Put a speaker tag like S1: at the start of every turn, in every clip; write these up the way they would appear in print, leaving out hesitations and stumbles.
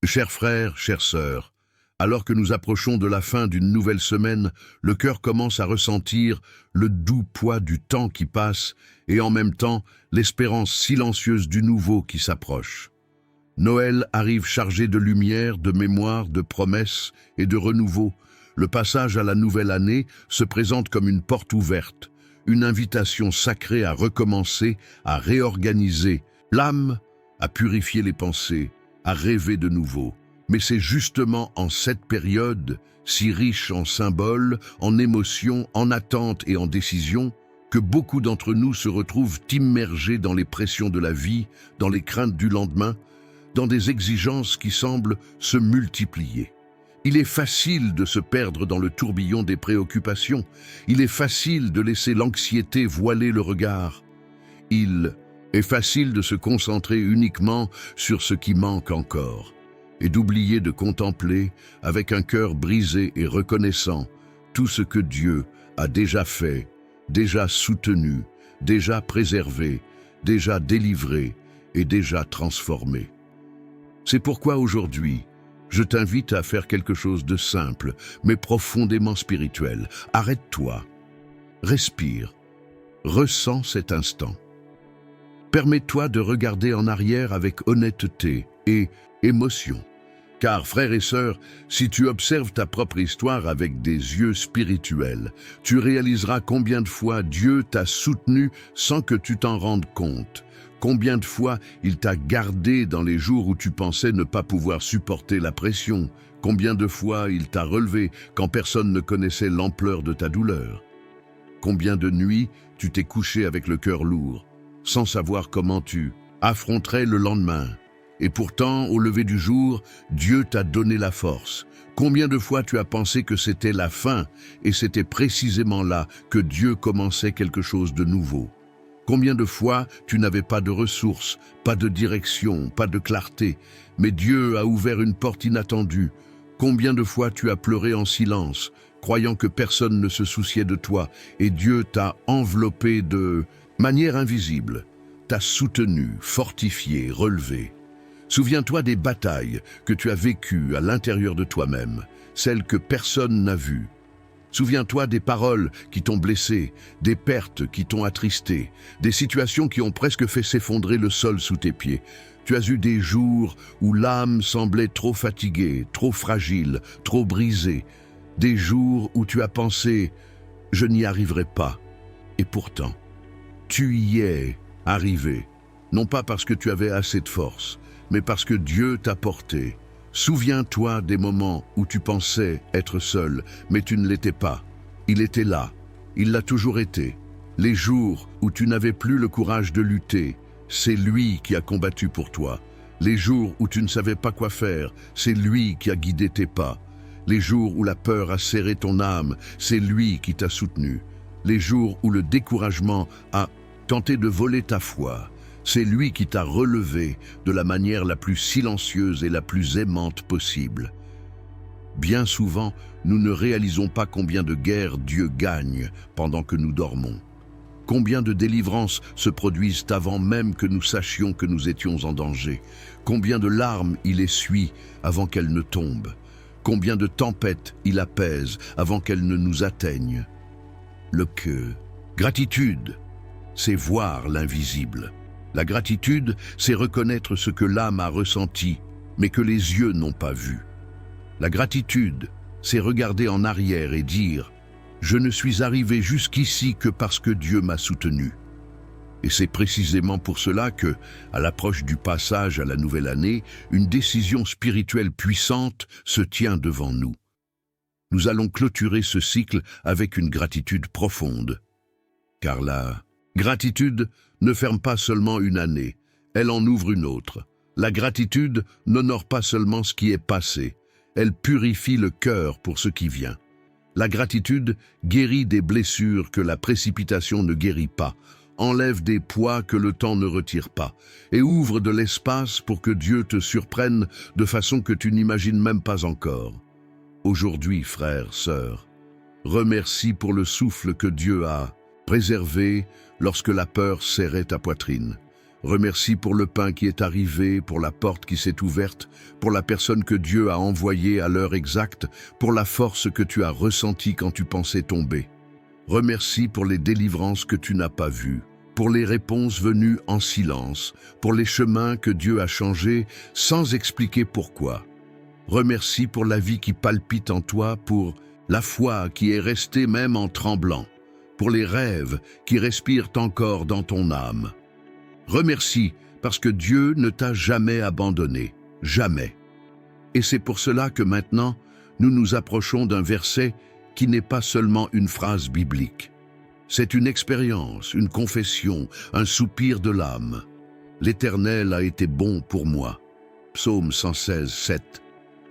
S1: Chers frères, chères sœurs, alors que nous approchons de la fin d'une nouvelle semaine, le cœur commence à ressentir le doux poids du temps qui passe et en même temps l'espérance silencieuse du nouveau qui s'approche. Noël arrive chargé de lumière, de mémoire, de promesses et de renouveau. Le passage à la nouvelle année se présente comme une porte ouverte, une invitation sacrée à recommencer, à réorganiser l'âme, à purifier les pensées, à rêver de nouveau. Mais c'est justement en cette période, si riche en symboles, en émotions, en attentes et en décisions, que beaucoup d'entre nous se retrouvent immergés dans les pressions de la vie, dans les craintes du lendemain, dans des exigences qui semblent se multiplier. Il est facile de se perdre dans le tourbillon des préoccupations. Il est facile de laisser l'anxiété voiler le regard. Il est facile de se concentrer uniquement sur ce qui manque encore et d'oublier de contempler, avec un cœur brisé et reconnaissant, tout ce que Dieu a déjà fait, déjà soutenu, déjà préservé, déjà délivré et déjà transformé. C'est pourquoi aujourd'hui, je t'invite à faire quelque chose de simple, mais profondément spirituel. Arrête-toi, respire, ressens cet instant. Permets-toi de regarder en arrière avec honnêteté et émotion. Car, frères et sœurs, si tu observes ta propre histoire avec des yeux spirituels, tu réaliseras combien de fois Dieu t'a soutenu sans que tu t'en rendes compte. Combien de fois il t'a gardé dans les jours où tu pensais ne pas pouvoir supporter la pression. Combien de fois il t'a relevé quand personne ne connaissait l'ampleur de ta douleur. Combien de nuits tu t'es couché avec le cœur lourd, sans savoir comment tu affronterais le lendemain. Et pourtant, au lever du jour, Dieu t'a donné la force. Combien de fois tu as pensé que c'était la fin, et c'était précisément là que Dieu commençait quelque chose de nouveau. Combien de fois tu n'avais pas de ressources, pas de direction, pas de clarté, mais Dieu a ouvert une porte inattendue. Combien de fois tu as pleuré en silence, croyant que personne ne se souciait de toi, et Dieu t'a enveloppé de manière invisible, t'a soutenu, fortifié, relevé. Souviens-toi des batailles que tu as vécues à l'intérieur de toi-même, celles que personne n'a vues. Souviens-toi des paroles qui t'ont blessé, des pertes qui t'ont attristé, des situations qui ont presque fait s'effondrer le sol sous tes pieds. Tu as eu des jours où l'âme semblait trop fatiguée, trop fragile, trop brisée. Des jours où tu as pensé « je n'y arriverai pas ». Et pourtant, tu y es arrivé, non pas parce que tu avais assez de force, mais parce que Dieu t'a porté. Souviens-toi des moments où tu pensais être seul, mais tu ne l'étais pas. Il était là, il l'a toujours été. Les jours où tu n'avais plus le courage de lutter, c'est lui qui a combattu pour toi. Les jours où tu ne savais pas quoi faire, c'est lui qui a guidé tes pas. Les jours où la peur a serré ton âme, c'est lui qui t'a soutenu. Les jours où le découragement a tenté de voler ta foi, c'est lui qui t'a relevé de la manière la plus silencieuse et la plus aimante possible. Bien souvent, nous ne réalisons pas combien de guerres Dieu gagne pendant que nous dormons. Combien de délivrances se produisent avant même que nous sachions que nous étions en danger. Combien de larmes il essuie avant qu'elles ne tombent. Combien de tempêtes il apaise avant qu'elles ne nous atteignent. Gratitude, c'est voir l'invisible. La gratitude, c'est reconnaître ce que l'âme a ressenti, mais que les yeux n'ont pas vu. La gratitude, c'est regarder en arrière et dire « Je ne suis arrivé jusqu'ici que parce que Dieu m'a soutenu ». Et c'est précisément pour cela que, à l'approche du passage à la nouvelle année, une décision spirituelle puissante se tient devant nous. Nous allons clôturer ce cycle avec une gratitude profonde, car la gratitude ne ferme pas seulement une année, elle en ouvre une autre. La gratitude n'honore pas seulement ce qui est passé, elle purifie le cœur pour ce qui vient. La gratitude guérit des blessures que la précipitation ne guérit pas, enlève des poids que le temps ne retire pas, et ouvre de l'espace pour que Dieu te surprenne de façon que tu n'imagines même pas encore. Aujourd'hui, frères, sœurs, remercie pour le souffle que Dieu a préservé lorsque la peur serrait ta poitrine. Remercie pour le pain qui est arrivé, pour la porte qui s'est ouverte, pour la personne que Dieu a envoyée à l'heure exacte, pour la force que tu as ressentie quand tu pensais tomber. Remercie pour les délivrances que tu n'as pas vues, pour les réponses venues en silence, pour les chemins que Dieu a changés sans expliquer pourquoi. Remercie pour la vie qui palpite en toi, pour la foi qui est restée même en tremblant, pour les rêves qui respirent encore dans ton âme. Remercie parce que Dieu ne t'a jamais abandonné, jamais. Et c'est pour cela que maintenant, nous nous approchons d'un verset qui n'est pas seulement une phrase biblique. C'est une expérience, une confession, un soupir de l'âme. L'Éternel a été bon pour moi. Psaume 116, 7.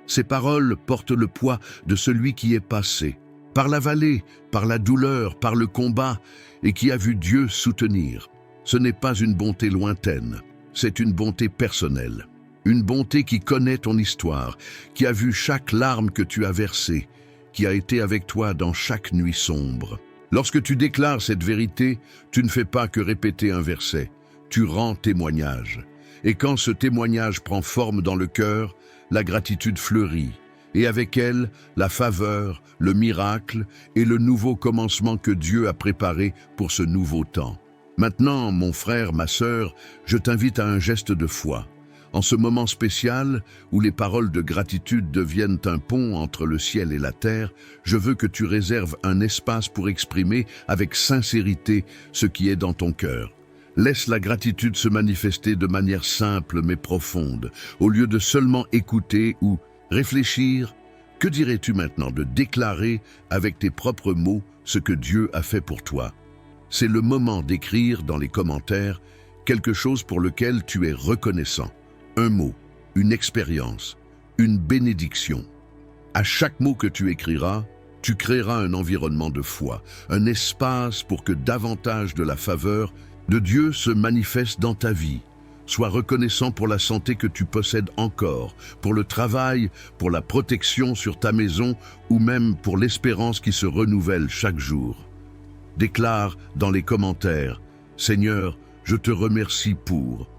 S1: Ces paroles portent le poids de celui qui est passé, par la vallée, par la douleur, par le combat, et qui a vu Dieu soutenir. Ce n'est pas une bonté lointaine, c'est une bonté personnelle. Une bonté qui connaît ton histoire, qui a vu chaque larme que tu as versée, qui a été avec toi dans chaque nuit sombre. Lorsque tu déclares cette vérité, tu ne fais pas que répéter un verset, tu rends témoignage. Et quand ce témoignage prend forme dans le cœur, la gratitude fleurit, et avec elle, la faveur, le miracle et le nouveau commencement que Dieu a préparé pour ce nouveau temps. Maintenant, mon frère, ma sœur, je t'invite à un geste de foi. En ce moment spécial, où les paroles de gratitude deviennent un pont entre le ciel et la terre, je veux que tu réserves un espace pour exprimer avec sincérité ce qui est dans ton cœur. Laisse la gratitude se manifester de manière simple mais profonde, au lieu de seulement écouter ou réfléchir. Que dirais-tu maintenant de déclarer avec tes propres mots ce que Dieu a fait pour toi? C'est le moment d'écrire dans les commentaires quelque chose pour lequel tu es reconnaissant. Un mot, une expérience, une bénédiction. À chaque mot que tu écriras, tu créeras un environnement de foi, un espace pour que davantage de la faveur de Dieu se manifeste dans ta vie. Sois reconnaissant pour la santé que tu possèdes encore, pour le travail, pour la protection sur ta maison ou même pour l'espérance qui se renouvelle chaque jour. Déclare dans les commentaires « Seigneur, je te remercie pour… »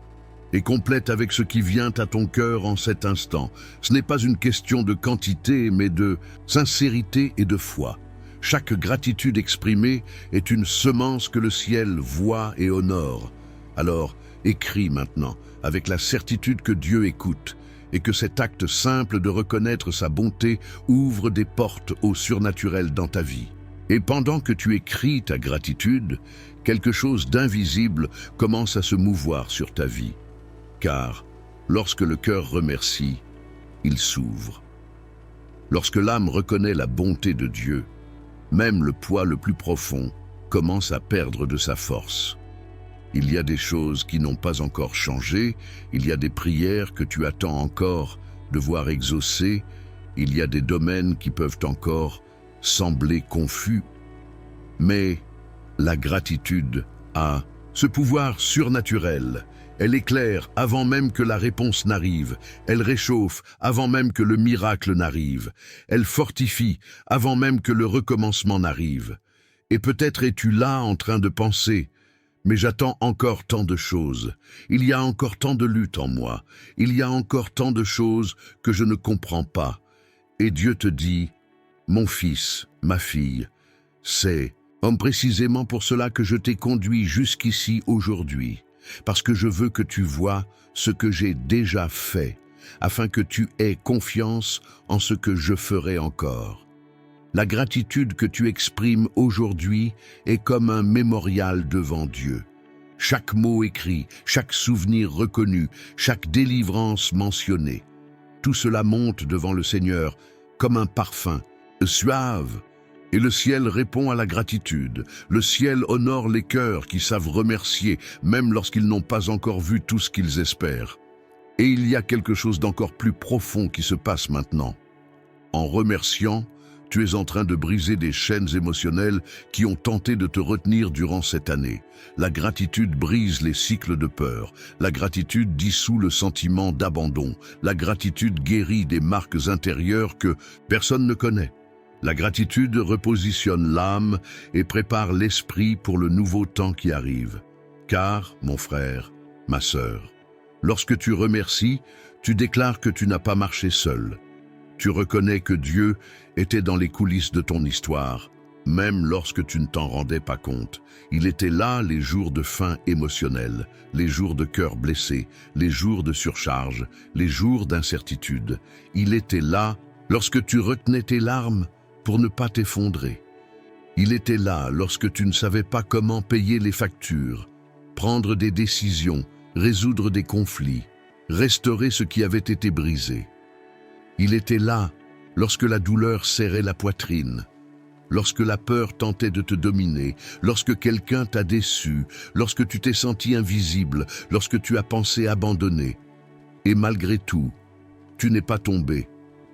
S1: et complète avec ce qui vient à ton cœur en cet instant. Ce n'est pas une question de quantité, mais de sincérité et de foi. Chaque gratitude exprimée est une semence que le ciel voit et honore. Alors, écris maintenant, avec la certitude que Dieu écoute, et que cet acte simple de reconnaître sa bonté ouvre des portes au surnaturel dans ta vie. Et pendant que tu écris ta gratitude, quelque chose d'invisible commence à se mouvoir sur ta vie. Car, lorsque le cœur remercie, il s'ouvre. Lorsque l'âme reconnaît la bonté de Dieu, même le poids le plus profond commence à perdre de sa force. Il y a des choses qui n'ont pas encore changé, il y a des prières que tu attends encore de voir exaucées, il y a des domaines qui peuvent encore sembler confus. Mais la gratitude a ce pouvoir surnaturel. Elle éclaire avant même que la réponse n'arrive. Elle réchauffe avant même que le miracle n'arrive. Elle fortifie avant même que le recommencement n'arrive. Et peut-être es-tu là en train de penser « Mais j'attends encore tant de choses. Il y a encore tant de luttes en moi. Il y a encore tant de choses que je ne comprends pas. » Et Dieu te dit « Mon fils, ma fille, c'est précisément pour cela que je t'ai conduit jusqu'ici aujourd'hui. » Parce que je veux que tu vois ce que j'ai déjà fait, afin que tu aies confiance en ce que je ferai encore. La gratitude que tu exprimes aujourd'hui est comme un mémorial devant Dieu. Chaque mot écrit, chaque souvenir reconnu, chaque délivrance mentionnée, tout cela monte devant le Seigneur comme un parfum, suave. Et le ciel répond à la gratitude. Le ciel honore les cœurs qui savent remercier, même lorsqu'ils n'ont pas encore vu tout ce qu'ils espèrent. Et il y a quelque chose d'encore plus profond qui se passe maintenant. En remerciant, tu es en train de briser des chaînes émotionnelles qui ont tenté de te retenir durant cette année. La gratitude brise les cycles de peur. La gratitude dissout le sentiment d'abandon. La gratitude guérit des marques intérieures que personne ne connaît. La gratitude repositionne l'âme et prépare l'esprit pour le nouveau temps qui arrive. Car, mon frère, ma sœur. Lorsque tu remercies, tu déclares que tu n'as pas marché seul. Tu reconnais que Dieu était dans les coulisses de ton histoire, même lorsque tu ne t'en rendais pas compte. Il était là les jours de faim émotionnelle, les jours de cœur blessé, les jours de surcharge, les jours d'incertitude. Il était là lorsque tu retenais tes larmes pour ne pas t'effondrer. Il était là lorsque tu ne savais pas comment payer les factures, prendre des décisions, résoudre des conflits, restaurer ce qui avait été brisé. Il était là lorsque la douleur serrait la poitrine, lorsque la peur tentait de te dominer, lorsque quelqu'un t'a déçu, lorsque tu t'es senti invisible, lorsque tu as pensé abandonner. Et malgré tout, tu n'es pas tombé,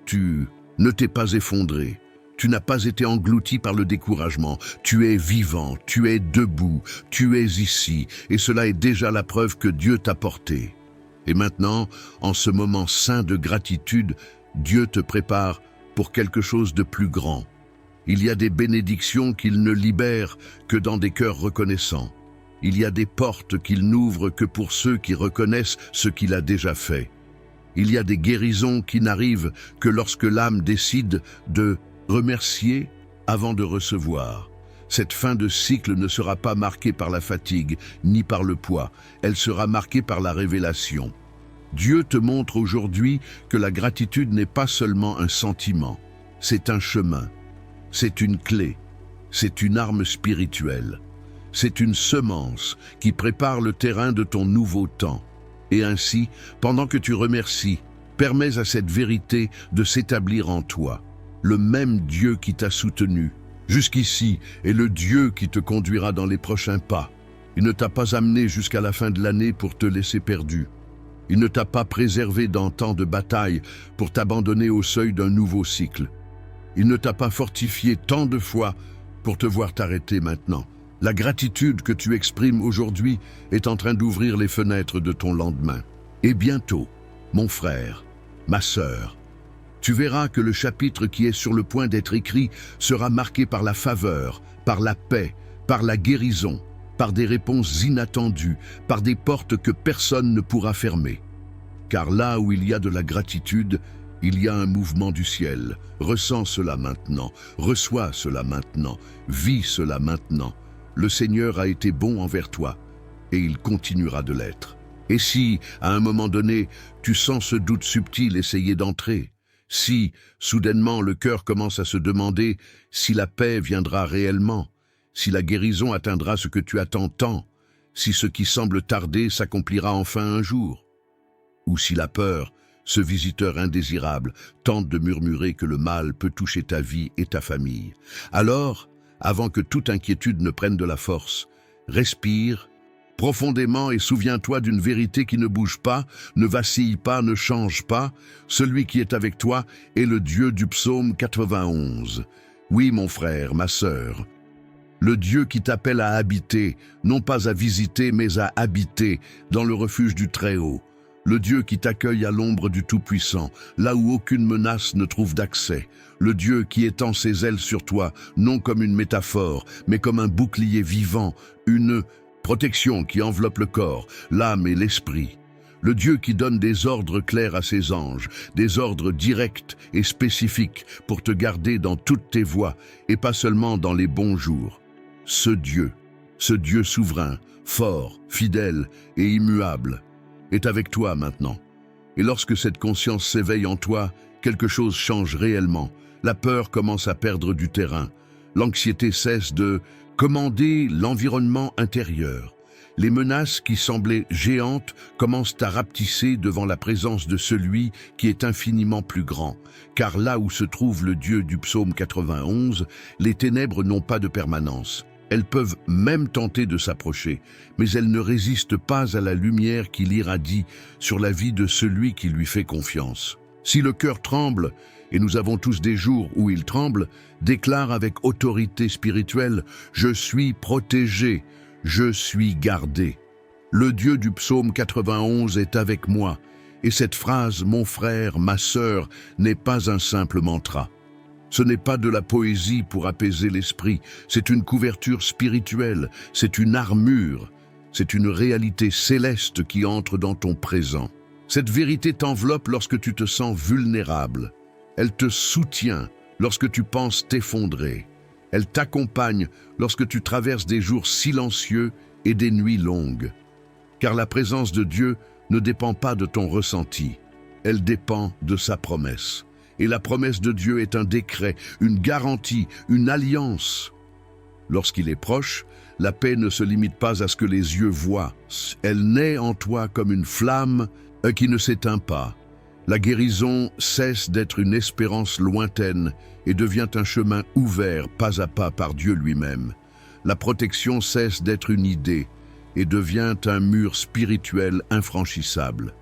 S1: tu ne t'es pas effondré, tu n'as pas été englouti par le découragement, tu es vivant, tu es debout, tu es ici, et cela est déjà la preuve que Dieu t'a porté. Et maintenant, en ce moment saint de gratitude, Dieu te prépare pour quelque chose de plus grand. Il y a des bénédictions qu'il ne libère que dans des cœurs reconnaissants. Il y a des portes qu'il n'ouvre que pour ceux qui reconnaissent ce qu'il a déjà fait. Il y a des guérisons qui n'arrivent que lorsque l'âme décide de remercier avant de recevoir. Cette fin de cycle ne sera pas marquée par la fatigue ni par le poids, elle sera marquée par la révélation. Dieu te montre aujourd'hui que la gratitude n'est pas seulement un sentiment, c'est un chemin, c'est une clé, c'est une arme spirituelle, c'est une semence qui prépare le terrain de ton nouveau temps. Et ainsi, pendant que tu remercies, permets à cette vérité de s'établir en toi. Le même Dieu qui t'a soutenu jusqu'ici est le Dieu qui te conduira dans les prochains pas. Il ne t'a pas amené jusqu'à la fin de l'année pour te laisser perdu. Il ne t'a pas préservé dans tant de batailles pour t'abandonner au seuil d'un nouveau cycle. Il ne t'a pas fortifié tant de fois pour te voir t'arrêter maintenant. La gratitude que tu exprimes aujourd'hui est en train d'ouvrir les fenêtres de ton lendemain. Et bientôt, mon frère, ma sœur, tu verras que le chapitre qui est sur le point d'être écrit sera marqué par la faveur, par la paix, par la guérison, par des réponses inattendues, par des portes que personne ne pourra fermer. Car là où il y a de la gratitude, il y a un mouvement du ciel. Ressens cela maintenant, reçois cela maintenant, vis cela maintenant. Le Seigneur a été bon envers toi, et il continuera de l'être. Et si, à un moment donné, tu sens ce doute subtil essayer d'entrer, si, soudainement, le cœur commence à se demander si la paix viendra réellement, si la guérison atteindra ce que tu attends tant, si ce qui semble tarder s'accomplira enfin un jour, ou si la peur, ce visiteur indésirable, tente de murmurer que le mal peut toucher ta vie et ta famille, alors, avant que toute inquiétude ne prenne de la force, respire profondément et souviens-toi d'une vérité qui ne bouge pas, ne vacille pas, ne change pas. Celui qui est avec toi est le Dieu du psaume 91. Oui, mon frère, ma sœur, le Dieu qui t'appelle à habiter, non pas à visiter, mais à habiter dans le refuge du Très-Haut. Le Dieu qui t'accueille à l'ombre du Tout-Puissant, là où aucune menace ne trouve d'accès. Le Dieu qui étend ses ailes sur toi, non comme une métaphore, mais comme un bouclier vivant, une protection qui enveloppe le corps, l'âme et l'esprit. Le Dieu qui donne des ordres clairs à ses anges, des ordres directs et spécifiques pour te garder dans toutes tes voies et pas seulement dans les bons jours. Ce Dieu souverain, fort, fidèle et immuable, est avec toi maintenant. Et lorsque cette conscience s'éveille en toi, quelque chose change réellement. La peur commence à perdre du terrain. L'anxiété cesse de commander l'environnement intérieur. Les menaces qui semblaient géantes commencent à rapetisser devant la présence de celui qui est infiniment plus grand. Car là où se trouve le Dieu du psaume 91, les ténèbres n'ont pas de permanence. Elles peuvent même tenter de s'approcher, mais elles ne résistent pas à la lumière qu'il irradie sur la vie de celui qui lui fait confiance. Si le cœur tremble, et nous avons tous des jours où il tremble, déclare avec autorité spirituelle « Je suis protégé, je suis gardé ». Le Dieu du psaume 91 est avec moi, et cette phrase « Mon frère, ma sœur » n'est pas un simple mantra. Ce n'est pas de la poésie pour apaiser l'esprit, c'est une couverture spirituelle, c'est une armure, C'est une réalité céleste qui entre dans ton présent. Cette vérité t'enveloppe lorsque tu te sens vulnérable. Elle te soutient lorsque tu penses t'effondrer. Elle t'accompagne lorsque tu traverses des jours silencieux et des nuits longues. Car la présence de Dieu ne dépend pas de ton ressenti. Elle dépend de sa promesse. Et la promesse de Dieu est un décret, une garantie, une alliance. Lorsqu'il est proche, la paix ne se limite pas à ce que les yeux voient. Elle naît en toi comme une flamme qui ne s'éteint pas. La guérison cesse d'être une espérance lointaine et devient un chemin ouvert pas à pas par Dieu lui-même. La protection cesse d'être une idée et devient un mur spirituel infranchissable.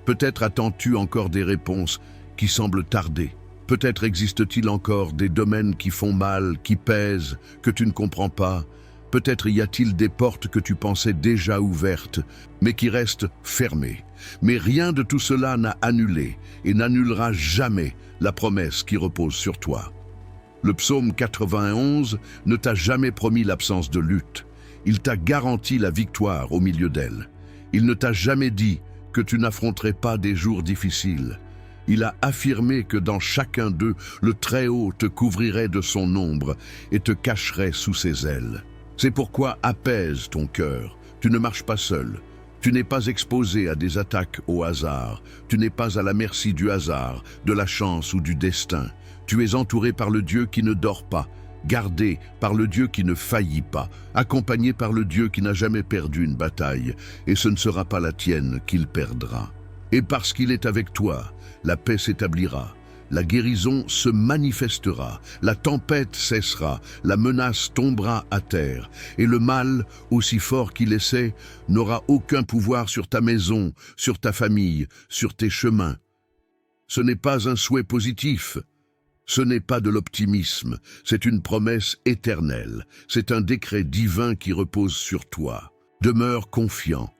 S1: Peut-être attends-tu encore des réponses qui semblent tarder. Peut-être existe-t-il encore des domaines qui font mal, qui pèsent, que tu ne comprends pas. Peut-être y a-t-il des portes que tu pensais déjà ouvertes, mais qui restent fermées. Mais rien de tout cela n'a annulé et n'annulera jamais la promesse qui repose sur toi. Le psaume 91 ne t'a jamais promis l'absence de lutte. Il t'a garanti la victoire au milieu d'elle. Il ne t'a jamais dit que tu n'affronterais pas des jours difficiles. Il a affirmé que dans chacun d'eux, le Très-Haut te couvrirait de son ombre et te cacherait sous ses ailes. C'est pourquoi apaise ton cœur. Tu ne marches pas seul. Tu n'es pas exposé à des attaques au hasard. Tu n'es pas à la merci du hasard, de la chance ou du destin. Tu es entouré par le Dieu qui ne dort pas, gardé par le Dieu qui ne faillit pas, accompagné par le Dieu qui n'a jamais perdu une bataille, et ce ne sera pas la tienne qu'il perdra. Et parce qu'il est avec toi, la paix s'établira. La guérison se manifestera, la tempête cessera, la menace tombera à terre, et le mal, aussi fort qu'il essaie, n'aura aucun pouvoir sur ta maison, sur ta famille, sur tes chemins. Ce n'est pas un souhait positif, ce n'est pas de l'optimisme, c'est une promesse éternelle, c'est un décret divin qui repose sur toi. Demeure confiant,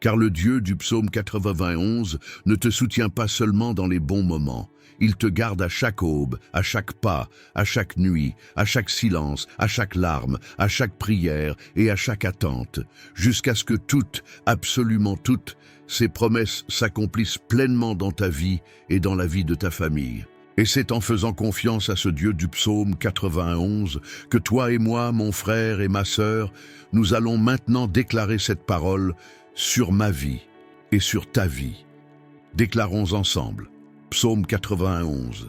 S1: car le Dieu du psaume 91 ne te soutient pas seulement dans les bons moments. Il te garde à chaque aube, à chaque pas, à chaque nuit, à chaque silence, à chaque larme, à chaque prière et à chaque attente, jusqu'à ce que toutes, absolument toutes, ces promesses s'accomplissent pleinement dans ta vie et dans la vie de ta famille. Et c'est en faisant confiance à ce Dieu du psaume 91 que toi et moi, mon frère et ma sœur, nous allons maintenant déclarer cette parole sur ma vie et sur ta vie. Déclarons ensemble. Psaume 91.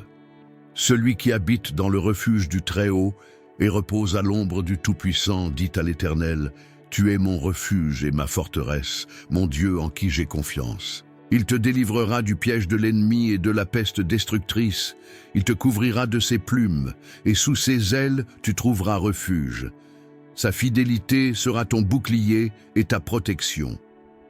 S1: Celui qui habite dans le refuge du Très-Haut et repose à l'ombre du Tout-Puissant dit à l'Éternel, « Tu es mon refuge et ma forteresse, mon Dieu en qui j'ai confiance. Il te délivrera du piège de l'ennemi et de la peste destructrice. Il te couvrira de ses plumes, et sous ses ailes tu trouveras refuge. Sa fidélité sera ton bouclier et ta protection.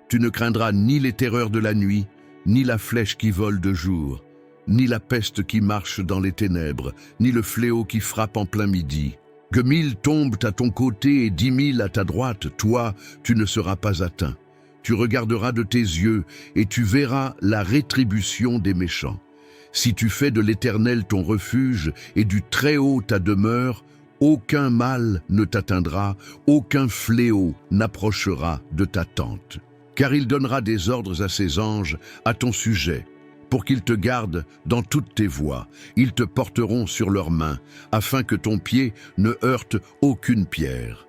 S1: Tu ne craindras ni les terreurs de la nuit, ni la flèche qui vole de jour, ni la peste qui marche dans les ténèbres, ni le fléau qui frappe en plein midi. Que 1000 tombent à ton côté et 10 000 à ta droite, toi, tu ne seras pas atteint. Tu regarderas de tes yeux et tu verras la rétribution des méchants. Si tu fais de l'Éternel ton refuge et du Très-Haut ta demeure, aucun mal ne t'atteindra, aucun fléau n'approchera de ta tente. Car il donnera des ordres à ses anges à ton sujet, pour qu'ils te gardent dans toutes tes voies. Ils te porteront sur leurs mains, afin que ton pied ne heurte aucune pierre.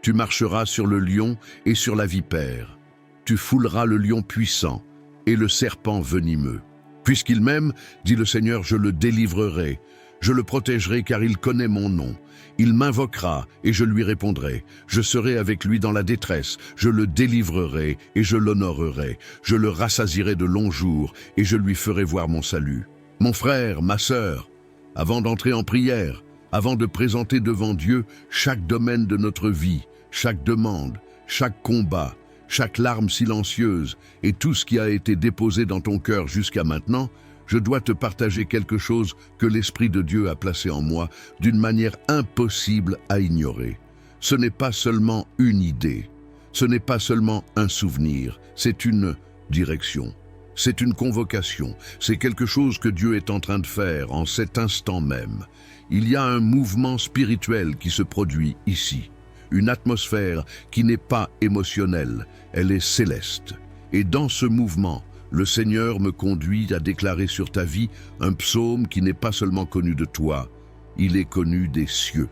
S1: Tu marcheras sur le lion et sur la vipère. Tu fouleras le lion puissant et le serpent venimeux. Puisqu'il m'aime, dit le Seigneur, je le délivrerai. Je le protégerai car il connaît mon nom. Il m'invoquera et je lui répondrai. Je serai avec lui dans la détresse. Je le délivrerai et je l'honorerai. Je le rassasierai de longs jours et je lui ferai voir mon salut. Mon frère, ma sœur, avant d'entrer en prière, avant de présenter devant Dieu chaque domaine de notre vie, chaque demande, chaque combat, chaque larme silencieuse et tout ce qui a été déposé dans ton cœur jusqu'à maintenant, je dois te partager quelque chose que l'Esprit de Dieu a placé en moi d'une manière impossible à ignorer. Ce n'est pas seulement une idée, ce n'est pas seulement un souvenir, c'est une direction, c'est une convocation, c'est quelque chose que Dieu est en train de faire en cet instant même. Il y a un mouvement spirituel qui se produit ici, une atmosphère qui n'est pas émotionnelle, elle est céleste. Et dans ce mouvement, le Seigneur me conduit à déclarer sur ta vie un psaume qui n'est pas seulement connu de toi, il est connu des cieux.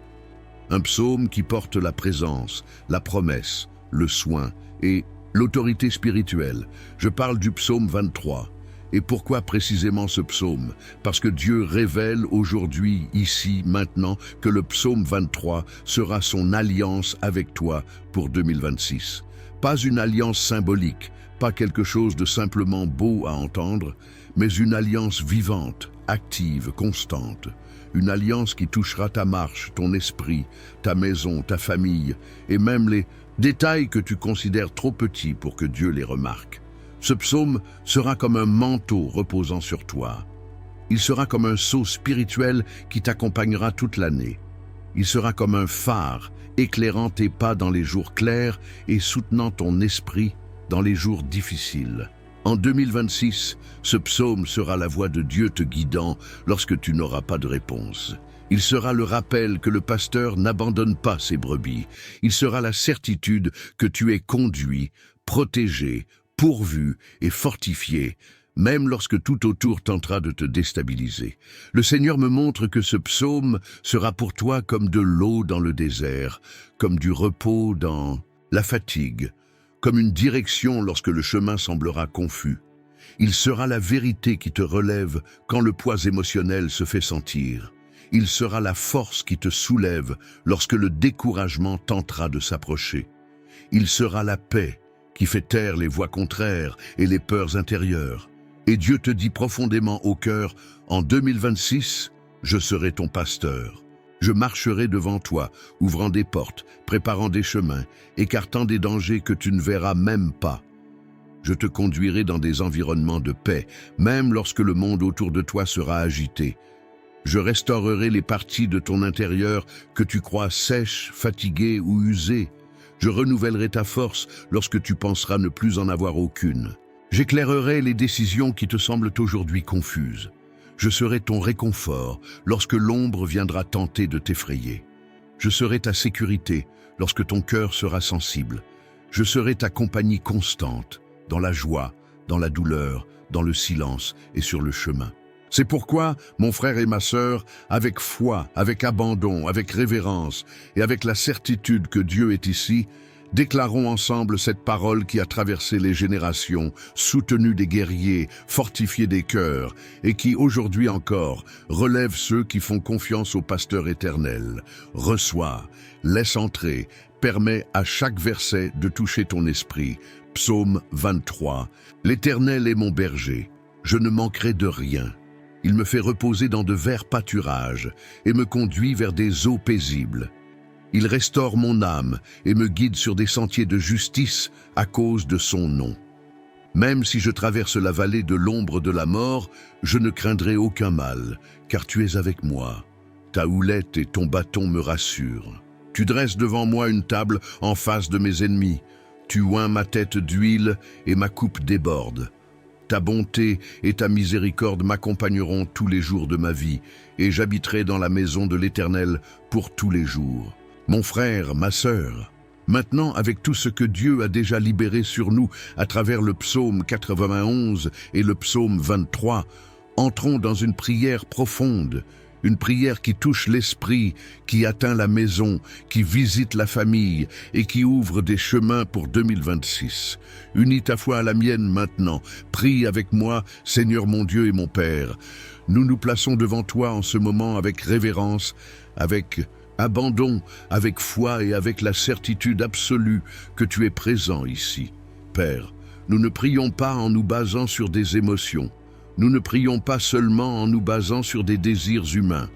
S1: Un psaume qui porte la présence, la promesse, le soin et l'autorité spirituelle. Je parle du psaume 23. Et pourquoi précisément ce psaume? Parce que Dieu révèle aujourd'hui, ici, maintenant, que le psaume 23 sera son alliance avec toi pour 2026. Pas une alliance symbolique, pas quelque chose de simplement beau à entendre, mais une alliance vivante, active, constante. Une alliance qui touchera ta marche, ton esprit, ta maison, ta famille, et même les détails que tu considères trop petits pour que Dieu les remarque. Ce psaume sera comme un manteau reposant sur toi. Il sera comme un sceau spirituel qui t'accompagnera toute l'année. Il sera comme un phare éclairant tes pas dans les jours clairs et soutenant ton esprit dans les jours difficiles. En 2026, ce psaume sera la voix de Dieu te guidant lorsque tu n'auras pas de réponse. Il sera le rappel que le pasteur n'abandonne pas ses brebis. Il sera la certitude que tu es conduit, protégé, pourvu et fortifié, même lorsque tout autour tentera de te déstabiliser. Le Seigneur me montre que ce psaume sera pour toi comme de l'eau dans le désert, comme du repos dans la fatigue, comme une direction lorsque le chemin semblera confus. Il sera la vérité qui te relève quand le poids émotionnel se fait sentir. Il sera la force qui te soulève lorsque le découragement tentera de s'approcher. Il sera la paix qui fait taire les voix contraires et les peurs intérieures. Et Dieu te dit profondément au cœur, en 2026, je serai ton pasteur. Je marcherai devant toi, ouvrant des portes, préparant des chemins, écartant des dangers que tu ne verras même pas. Je te conduirai dans des environnements de paix, même lorsque le monde autour de toi sera agité. Je restaurerai les parties de ton intérieur que tu crois sèches, fatiguées ou usées. Je renouvellerai ta force lorsque tu penseras ne plus en avoir aucune. J'éclairerai les décisions qui te semblent aujourd'hui confuses. Je serai ton réconfort lorsque l'ombre viendra tenter de t'effrayer. Je serai ta sécurité lorsque ton cœur sera sensible. Je serai ta compagnie constante, dans la joie, dans la douleur, dans le silence et sur le chemin. C'est pourquoi, mon frère et ma sœur, avec foi, avec abandon, avec révérence et avec la certitude que Dieu est ici, déclarons ensemble cette parole qui a traversé les générations, soutenu des guerriers, fortifié des cœurs, et qui, aujourd'hui encore, relève ceux qui font confiance au pasteur éternel. Reçois, laisse entrer, permet à chaque verset de toucher ton esprit. Psaume 23. L'Éternel est mon berger, je ne manquerai de rien. Il me fait reposer dans de verts pâturages et me conduit vers des eaux paisibles. Il restaure mon âme et me guide sur des sentiers de justice à cause de son nom. Même si je traverse la vallée de l'ombre de la mort, je ne craindrai aucun mal, car tu es avec moi. Ta houlette et ton bâton me rassurent. Tu dresses devant moi une table en face de mes ennemis. Tu oins ma tête d'huile et ma coupe déborde. Ta bonté et ta miséricorde m'accompagneront tous les jours de ma vie, et j'habiterai dans la maison de l'Éternel pour tous les jours. Mon frère, ma sœur, maintenant avec tout ce que Dieu a déjà libéré sur nous à travers le psaume 91 et le psaume 23, entrons dans une prière profonde, une prière qui touche l'esprit, qui atteint la maison, qui visite la famille et qui ouvre des chemins pour 2026. Unis ta foi à la mienne maintenant. Prie avec moi, Seigneur mon Dieu et mon Père. Nous nous plaçons devant toi en ce moment avec révérence, avec abandon, avec foi et avec la certitude absolue que tu es présent ici. Père, nous ne prions pas en nous basant sur des émotions. Nous ne prions pas seulement en nous basant sur des désirs humains.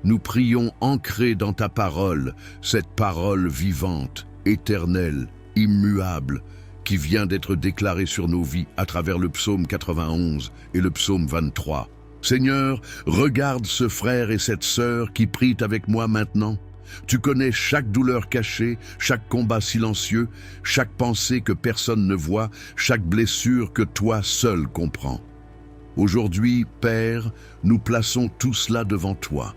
S1: Nous prions ancrés dans ta parole, cette parole vivante, éternelle, immuable, qui vient d'être déclarée sur nos vies à travers le psaume 91 et le psaume 23. Seigneur, regarde ce frère et cette sœur qui prient avec moi maintenant. Tu connais chaque douleur cachée, chaque combat silencieux, chaque pensée que personne ne voit, chaque blessure que toi seul comprends. Aujourd'hui, Père, nous plaçons tout cela devant toi.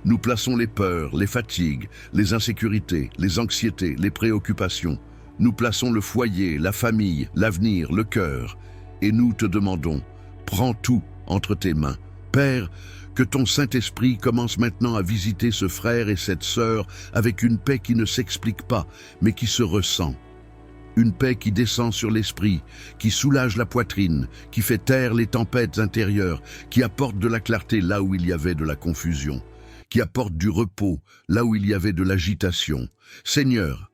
S1: Nous plaçons les peurs, les fatigues, les insécurités, les anxiétés, les préoccupations. Nous plaçons le foyer, la famille, l'avenir, le cœur. Et nous te demandons, prends tout entre tes mains. Père, que ton Saint-Esprit commence maintenant à visiter ce frère et cette sœur avec une paix qui ne s'explique pas, mais qui se ressent. Une paix qui descend sur l'esprit, qui soulage la poitrine, qui fait taire les tempêtes intérieures, qui apporte de la clarté là où il y avait de la confusion, qui apporte du repos là où il y avait de l'agitation. Seigneur,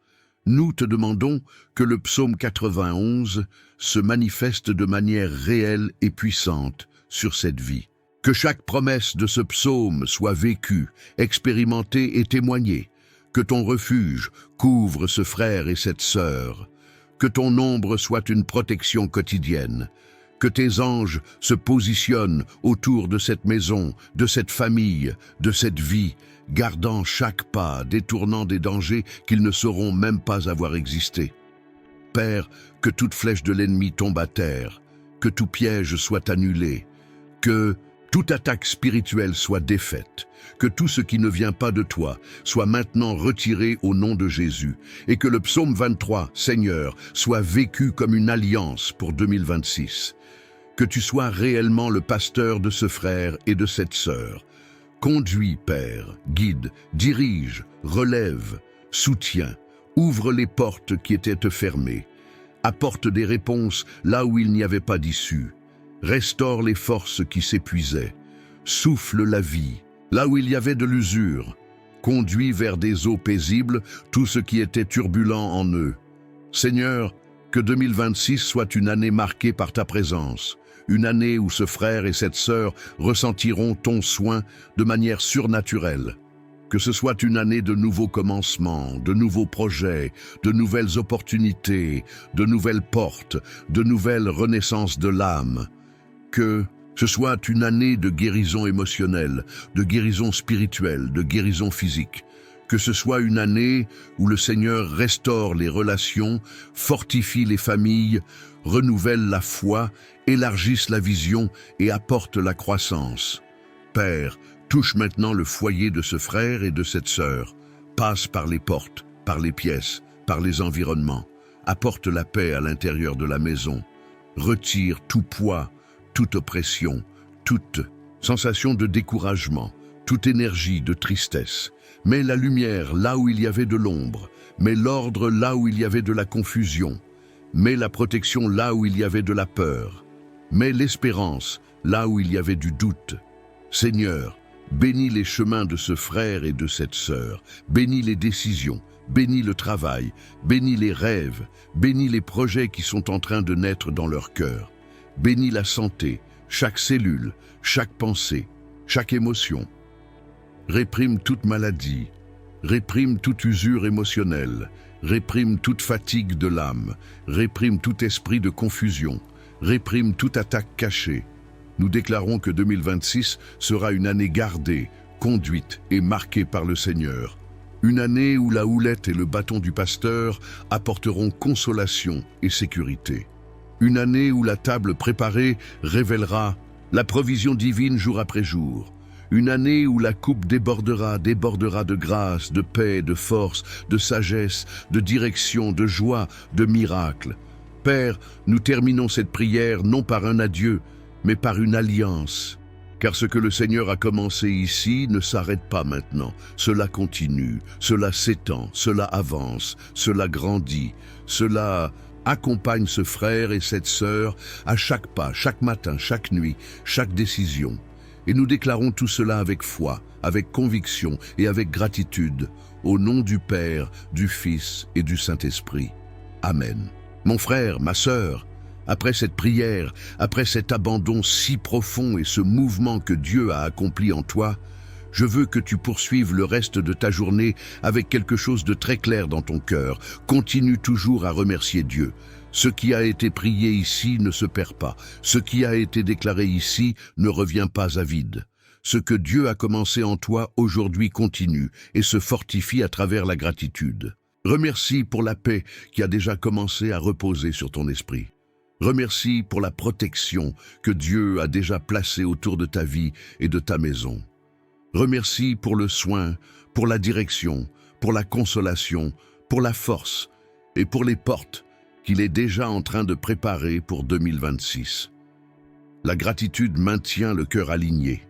S1: nous te demandons que le psaume 91 se manifeste de manière réelle et puissante sur cette vie. Que chaque promesse de ce psaume soit vécue, expérimentée et témoignée. Que ton refuge couvre ce frère et cette sœur. Que ton ombre soit une protection quotidienne. Que tes anges se positionnent autour de cette maison, de cette famille, de cette vie, gardant chaque pas, détournant des dangers qu'ils ne sauront même pas avoir existé. Père, que toute flèche de l'ennemi tombe à terre, que tout piège soit annulé, que toute attaque spirituelle soit défaite, que tout ce qui ne vient pas de toi soit maintenant retiré au nom de Jésus, et que le psaume 23, Seigneur, soit vécu comme une alliance pour 2026. Que tu sois réellement le pasteur de ce frère et de cette sœur. Conduis, Père, guide, dirige, relève, soutiens, ouvre les portes qui étaient fermées, apporte des réponses là où il n'y avait pas d'issue. Restaure les forces qui s'épuisaient, souffle la vie, là où il y avait de l'usure, conduis vers des eaux paisibles tout ce qui était turbulent en eux. Seigneur, que 2026 soit une année marquée par ta présence, une année où ce frère et cette sœur ressentiront ton soin de manière surnaturelle. Que ce soit une année de nouveaux commencements, de nouveaux projets, de nouvelles opportunités, de nouvelles portes, de nouvelles renaissances de l'âme. Que ce soit une année de guérison émotionnelle, de guérison spirituelle, de guérison physique. Que ce soit une année où le Seigneur restaure les relations, fortifie les familles, renouvelle la foi, élargisse la vision et apporte la croissance. Père, touche maintenant le foyer de ce frère et de cette sœur. Passe par les portes, par les pièces, par les environnements. Apporte la paix à l'intérieur de la maison. Retire tout poids, toute oppression, toute sensation de découragement, toute énergie de tristesse. Mets la lumière là où il y avait de l'ombre. Mets l'ordre là où il y avait de la confusion. Mets la protection là où il y avait de la peur. Mets l'espérance là où il y avait du doute. Seigneur, bénis les chemins de ce frère et de cette sœur. Bénis les décisions. Bénis le travail. Bénis les rêves. Bénis les projets qui sont en train de naître dans leur cœur. Bénis la santé, chaque cellule, chaque pensée, chaque émotion. Réprime toute maladie, réprime toute usure émotionnelle, réprime toute fatigue de l'âme, réprime tout esprit de confusion, réprime toute attaque cachée. Nous déclarons que 2026 sera une année gardée, conduite et marquée par le Seigneur. Une année où la houlette et le bâton du pasteur apporteront consolation et sécurité. Une année où la table préparée révélera la provision divine jour après jour. Une année où la coupe débordera de grâce, de paix, de force, de sagesse, de direction, de joie, de miracle. Père, nous terminons cette prière non par un adieu, mais par une alliance. Car ce que le Seigneur a commencé ici ne s'arrête pas maintenant. Cela continue, cela s'étend, cela avance, cela grandit, cela accompagne ce frère et cette sœur à chaque pas, chaque matin, chaque nuit, chaque décision. Et nous déclarons tout cela avec foi, avec conviction et avec gratitude, au nom du Père, du Fils et du Saint-Esprit. Amen. Mon frère, ma sœur, après cette prière, après cet abandon si profond et ce mouvement que Dieu a accompli en toi, je veux que tu poursuives le reste de ta journée avec quelque chose de très clair dans ton cœur. Continue toujours à remercier Dieu. Ce qui a été prié ici ne se perd pas. Ce qui a été déclaré ici ne revient pas à vide. Ce que Dieu a commencé en toi aujourd'hui continue et se fortifie à travers la gratitude. Remercie pour la paix qui a déjà commencé à reposer sur ton esprit. Remercie pour la protection que Dieu a déjà placée autour de ta vie et de ta maison. Remercie pour le soin, pour la direction, pour la consolation, pour la force et pour les portes qu'il est déjà en train de préparer pour 2026. La gratitude maintient le cœur aligné.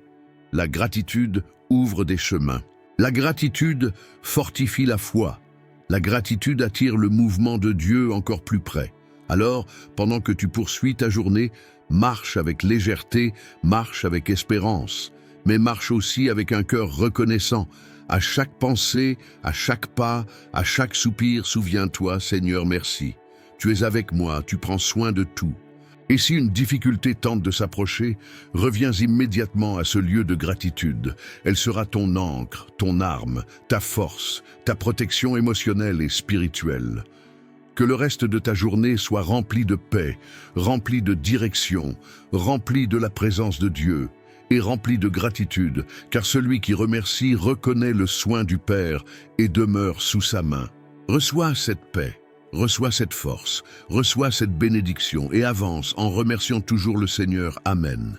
S1: La gratitude ouvre des chemins. La gratitude fortifie la foi. La gratitude attire le mouvement de Dieu encore plus près. Alors, pendant que tu poursuis ta journée, marche avec légèreté, marche avec espérance, mais marche aussi avec un cœur reconnaissant. À chaque pensée, à chaque pas, à chaque soupir, souviens-toi, Seigneur, merci. Tu es avec moi, tu prends soin de tout. Et si une difficulté tente de s'approcher, reviens immédiatement à ce lieu de gratitude. Elle sera ton ancre, ton arme, ta force, ta protection émotionnelle et spirituelle. Que le reste de ta journée soit rempli de paix, rempli de direction, rempli de la présence de Dieu et rempli de gratitude, car celui qui remercie reconnaît le soin du Père et demeure sous sa main. Reçois cette paix, reçois cette force, reçois cette bénédiction et avance en remerciant toujours le Seigneur. Amen.